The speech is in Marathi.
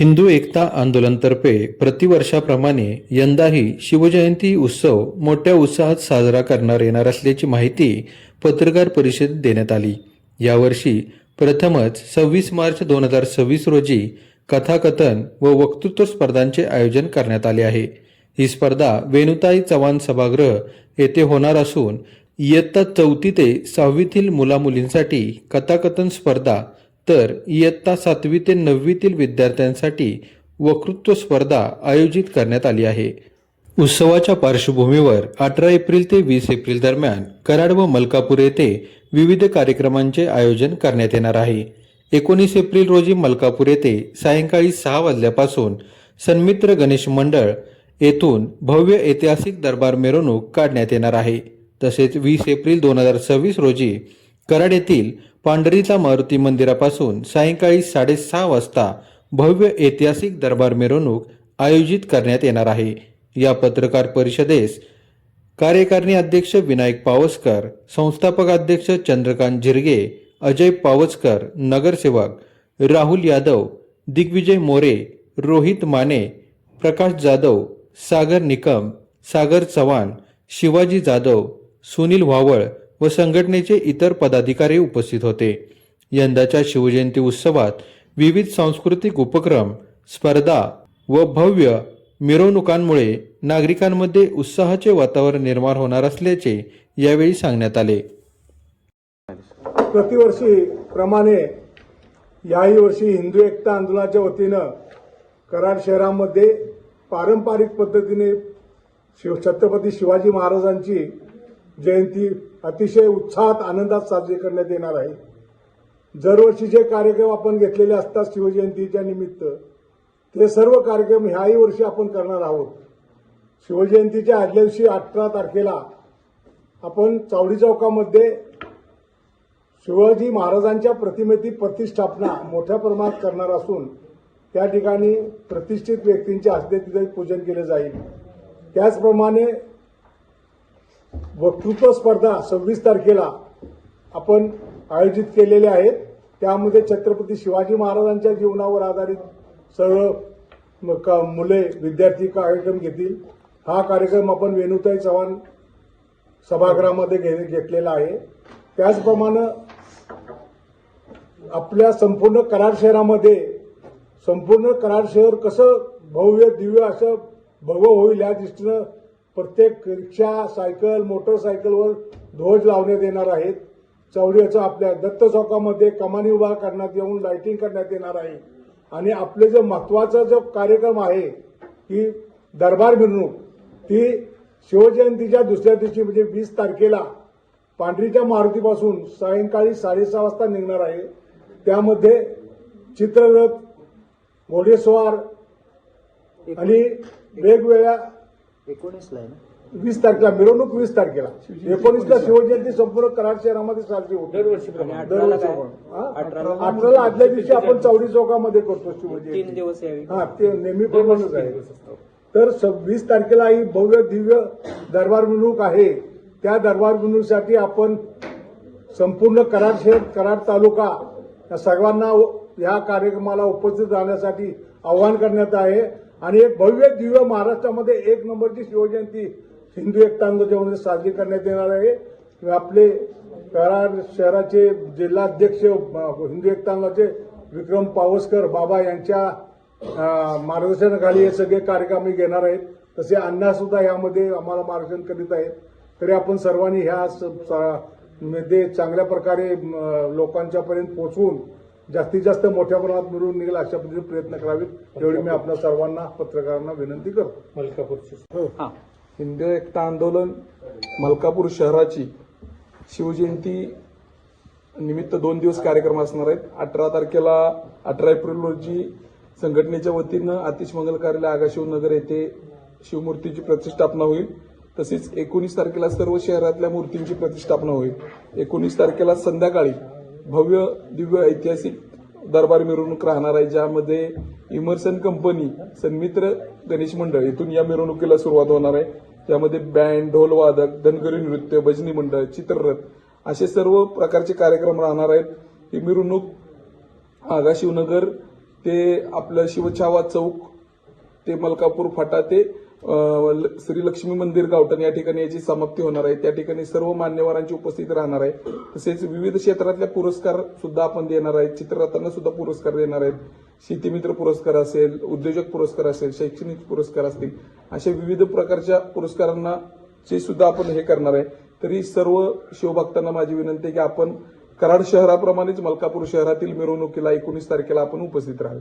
हिंदू एकता आंदोलनतर्फे प्रतिवर्षाप्रमाणे यंदाही शिवजयंती उत्सव मोठ्या उत्साहात साजरा करण्यात येणार असल्याची माहिती पत्रकार परिषदेत देण्यात आली। यावर्षी प्रथमच 26 मार्च 2026 रोजी कथाकथन व वक्तृत्व स्पर्धांचे आयोजन करण्यात आले आहे। ही स्पर्धा वेणुताई चव्हाण सभागृह येथे होणार असून इयत्ता 4थी ते 6वीतील मुलामुलींसाठी कथाकथन स्पर्धा तर इयत्ता 7वी ते 9वीतील विद्यार्थ्यांसाठी वक्तृत्व स्पर्धा आयोजित करण्यात आली आहे। उत्सवाच्या पार्श्वभूमीवर 18 एप्रिल ते 20 एप्रिल दरम्यान कराड व मलकापूर येथे विविध कार्यक्रमांचे आयोजन करण्यात येणार आहे। 19 एप्रिल रोजी मलकापूर येथे सायंकाळी 6 वाजल्यापासून सन्मित्र गणेश मंडळ येथून भव्य ऐतिहासिक दरबार मिरवणूक काढण्यात येणार आहे। तसेच 20 एप्रिल 2026 रोजी कराड येथील पांढरीचा मारुती मंदिरापासून सायंकाळी 6:30 वाजता भव्य ऐतिहासिक दरबार मिरवणूक आयोजित करण्यात येणार आहे। या पत्रकार परिषदेस कार्यकारिणी अध्यक्ष विनायक पावसकर, संस्थापक अध्यक्ष चंद्रकांत झिरगे, अजय पावसकर, नगरसेवक राहुल यादव, दिग्विजय मोरे, रोहित माने, प्रकाश जाधव, सागर निकम, सागर चव्हाण, शिवाजी जाधव, सुनील व्हावळ व संघटनेचे इतर पदाधिकारी उपस्थित होते। यंदाच्या शिवजयंती उत्सवात विविध सांस्कृतिक उपक्रम, स्पर्धा व भव्य मिरवणुकांमुळे नागरिकांमध्ये उत्साहाचे वातावरण निर्माण होणार असल्याचे यावेळी सांगण्यात आले। प्रतिवर्षी प्रमाणे याही वर्षी हिंदू एकता आंदोलनाच्या वतीनं कराड शहरामध्ये पारंपरिक पद्धतीने छत्रपती शिवाजी महाराजांची जयंती अतिशय उत्साहात आनंदात साजरी करण्यात येणार आहे। दरवर्षीचे कार्यक्रम आपण घेतलेले असतात शिवजयंतीच्या निमित्त, ते सर्व कार्यक्रम ह्याही वर्षी आपण करणार आहोत। शिवजयंतीच्या आदल्या दिवशी 18 तारखेला आपण चावडी चौकामध्ये शिवाजी महाराजांच्या प्रतिमेची प्रतिष्ठापना मोठ्या प्रमाणात करणार असून त्या ठिकाणी प्रतिष्ठित व्यक्तींच्या हस्ते तिथे पूजन केले जाईल। त्याचप्रमाणे वक्तृत्व स्पर्धा 26 तारखेला आपण आयोजित केलेल्या आहेत। त्यामध्ये छत्रपती शिवाजी महाराजांच्या जीवनावर आधारित सर्व मुले विद्यार्थी कार्यक्रम घेतील। हा कार्यक्रम आपण वेणुताई चव्हाण सभागृहामध्ये घेतलेला आहे। त्याचप्रमाणे आपल्या संपूर्ण कराड शहरामध्ये संपूर्ण कराड शहर कसं भव्य दिव्य असं भव्य होईल या दृष्टीनं प्रत्येक रिक्षा, सायकल, मोटरसायकलवर ध्वज लावण्यात येणार आहेत। चौडीचा आपल्या दत्त चौकामध्ये कमानी उभा करण्यात येऊन लाइटिंग करण्यात येणार आहे। आणि आपले जो महत्वाचा जो कार्यक्रम आहे की दरबार मिरवणूक, ती शिवजयंतीच्या दुसऱ्या दिवशी म्हणजे 20 तारखेला पांढरीच्या मारुतीपासून सायंकाळी 6:30 वाजता निघणार आहे। त्यामध्ये चित्ररथ, घोडेस्वार आणि वेगवेगळ्या 20 तारखेला मिरवणूक, 20 तारखेला 19ला शिवजयंती संपूर्ण कराड शहरामध्ये साजरी होते। 18ला आदल्या दिवशी आपण चौडी चौकामध्ये करतो शिवजयंती। 3 दिवस यावी। ते नेहमीप्रमाणेच आहे। तर 20 तारखेला ही भव्य दिव्य दरबार मिरवणूक आहे। त्या दरबार मिरवणुकीसाठी आपण संपूर्ण कराड शहर, कराड तालुका या सर्वांना या कार्यक्रमाला उपस्थित राहण्यासाठी आवाहन करण्यात आहे। आणि एक भव्य दिव्य महाराष्ट्रामध्ये 1 नंबरची शिवजयंती हिंदू एकता आंदोलनामध्ये साजरी करण्यात येणार आहे। आपले कराड शहराचे जिल्हाध्यक्ष हिंदू एकता आंदोलनाचे विक्रम पावसकर बाबा यांच्या मार्गदर्शनाखाली हे सगळे कार्यक्रम घेणार आहेत। तसे अण्णा सुद्धा यामध्ये आम्हाला मार्गदर्शन करीत आहेत। तरी आपण सर्वांनी ह्या मध्ये चांगल्या प्रकारे लोकांच्या पर्यंत पोहोचवून जास्तीत जास्त मोठ्या प्रमाणात मिळून निघेल अशा पद्धतीने प्रयत्न करावेत एवढी मी आपल्या सर्वांना पत्रकारांना विनंती करतो। मलकापूरची हिंदू एकता आंदोलन मलकापूर शहराची शिवजयंती निमित्त 2 दिवस कार्यक्रम असणार आहेत। 18 तारखेला 18 एप्रिल रोजी संघटनेच्या वतीनं आतिश मंगल कार्यालय आगाशिवनगर येथे शिवमूर्तीची प्रतिष्ठापना होईल। तसेच 19 तारखेला सर्व शहरातल्या मूर्तींची प्रतिष्ठापना होईल। 19 तारखेला संध्याकाळी भव्य दिव्य ऐतिहासिक दरबार मिरवणूक राहणार आहे, ज्यामध्ये इमर्सन कंपनी, सन्मित्र गणेश मंडळ इथून या मिरवणुकीला सुरुवात होणार आहे। त्यामध्ये बँड, ढोल वादक, धनगरी नृत्य, भजनी मंडळ, चित्ररथ असे सर्व प्रकारचे कार्यक्रम राहणार आहेत। ही मिरवणूक आगाशिवनगर ते आपलं शिवछावा चौक ते मलकापूर फाटा ते श्री लक्ष्मी मंदिर गावठण या ठिकाणी याची समाप्ती होणार आहे. त्या ठिकाणी सर्व मान्यवरांची उपस्थिती राहणार आहे. तसेच विविध क्षेत्रातल्या पुरस्कार सुद्धा आपण देणार आहेत. चित्ररथांना सुद्धा पुरस्कार देणार आहेत. शेतीमित्र पुरस्कार असेल, उद्योजक पुरस्कार असेल, शैक्षणिक पुरस्कार असतील, अशा विविध प्रकारच्या पुरस्कारांना चे सुद्धा आपण हे करणार आहे. तरी सर्व शिवभक्तांना माझी विनंती आहे की आपण कराड शहराप्रमाणेच मलकापूर शहरातील मिरवणुकीला 19 तारखेला आपण उपस्थित राहावे.